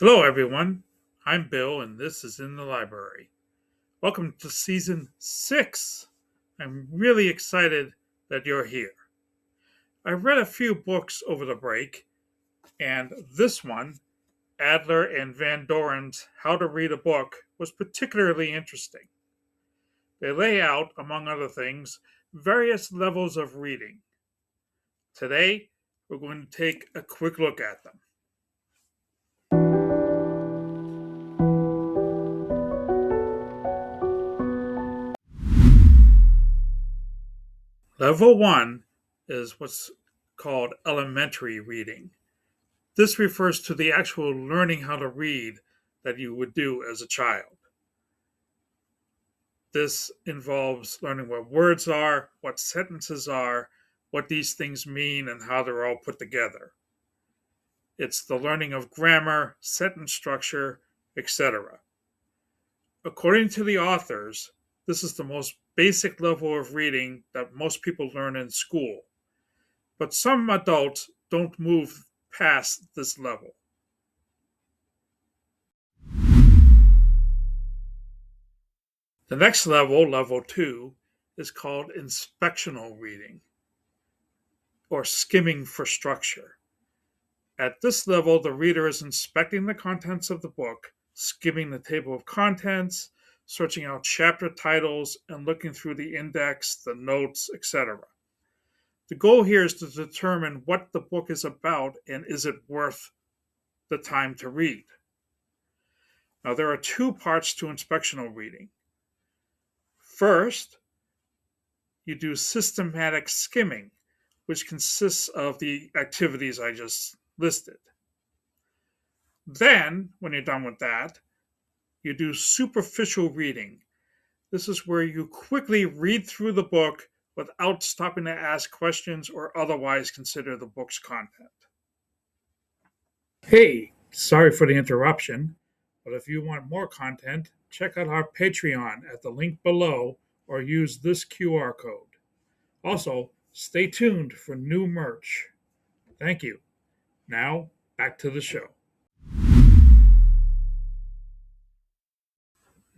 Hello, everyone. I'm Bill, and this is In the Library. Welcome to Season 6. I'm really excited that you're here. I read a few books over the break, and this one, Adler and Van Doren's How to Read a Book, was particularly interesting. They lay out, among other things, various levels of reading. Today, we're going to take a quick look at them. Level 1 is what's called elementary reading. This refers to the actual learning how to read that you would do as a child. This involves learning what words are, what sentences are, what these things mean, and how they're all put together. It's the learning of grammar, sentence structure, etc. According to the authors, this is the most basic level of reading that most people learn in school. But some adults don't move past this level. The next level, level 2, is called inspectional reading or skimming for structure. At this level, the reader is inspecting the contents of the book, skimming the table of contents, searching out chapter titles, and looking through the index, the notes, etc. The goal here is to determine what the book is about and is it worth the time to read. Now, there are two parts to inspectional reading. First, you do systematic skimming, which consists of the activities I just listed. Then, when you're done with that, you do superficial reading. This is where you quickly read through the book without stopping to ask questions or otherwise consider the book's content. Hey, sorry for the interruption, but if you want more content, check out our Patreon at the link below or use this QR code. Also, stay tuned for new merch. Thank you. Now, back to the show.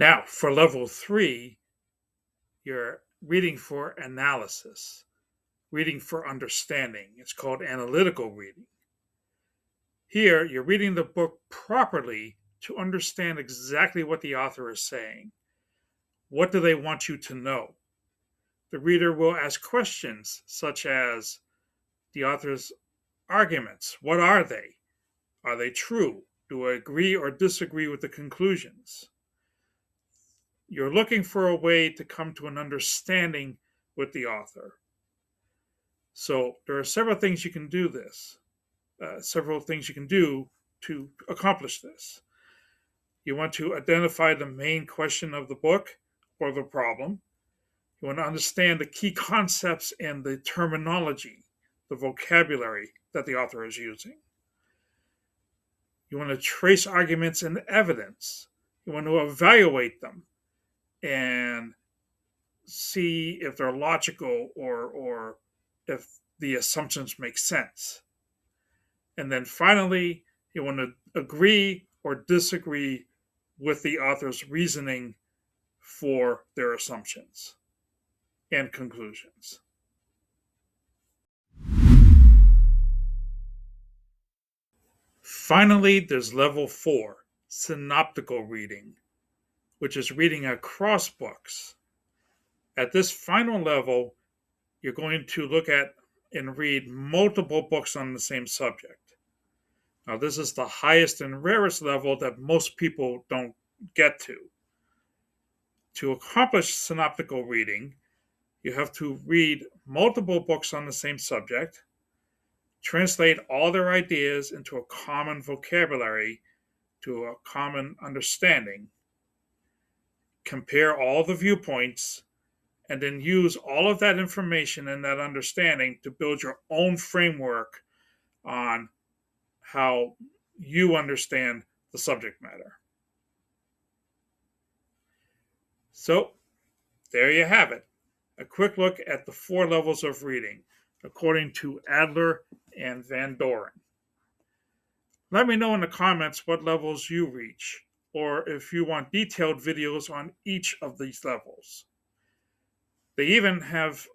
Now, for level 3, you're reading for analysis, reading for understanding. It's called analytical reading. Here, you're reading the book properly to understand exactly what the author is saying. What do they want you to know? The reader will ask questions such as the author's arguments. What are they? Are they true? Do I agree or disagree with the conclusions? You're looking for a way to come to an understanding with the author. So there are several things you can do to accomplish this. You want to identify the main question of the book or the problem. You want to understand the key concepts and the terminology, the vocabulary that the author is using. You want to trace arguments and evidence. You want to evaluate them and see if they're logical or if the assumptions make sense. And then finally, you want to agree or disagree with the author's reasoning for their assumptions and conclusions. Finally, there's level 4, synoptical reading, which is reading across books. At this final level, you're going to look at and read multiple books on the same subject. Now, this is the highest and rarest level that most people don't get to. To accomplish synoptical reading, you have to read multiple books on the same subject, translate all their ideas into a common vocabulary to a common understanding, compare all the viewpoints, and then use all of that information and that understanding to build your own framework on how you understand the subject matter. So, there you have it. A quick look at the 4 levels of reading, according to Adler and Van Doren. Let me know in the comments what levels you reach, or if you want detailed videos on each of these levels. They even have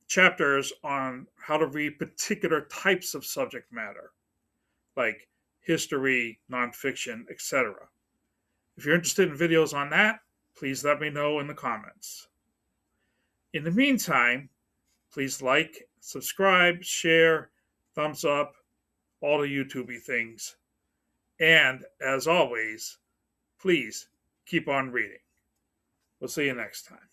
chapters on how to read particular types of subject matter, like history, nonfiction, etc. If you're interested in videos on that, please let me know in the comments. In the meantime, please like, subscribe, share, thumbs up, all the YouTubey things. And as always, please keep on reading. We'll see you next time.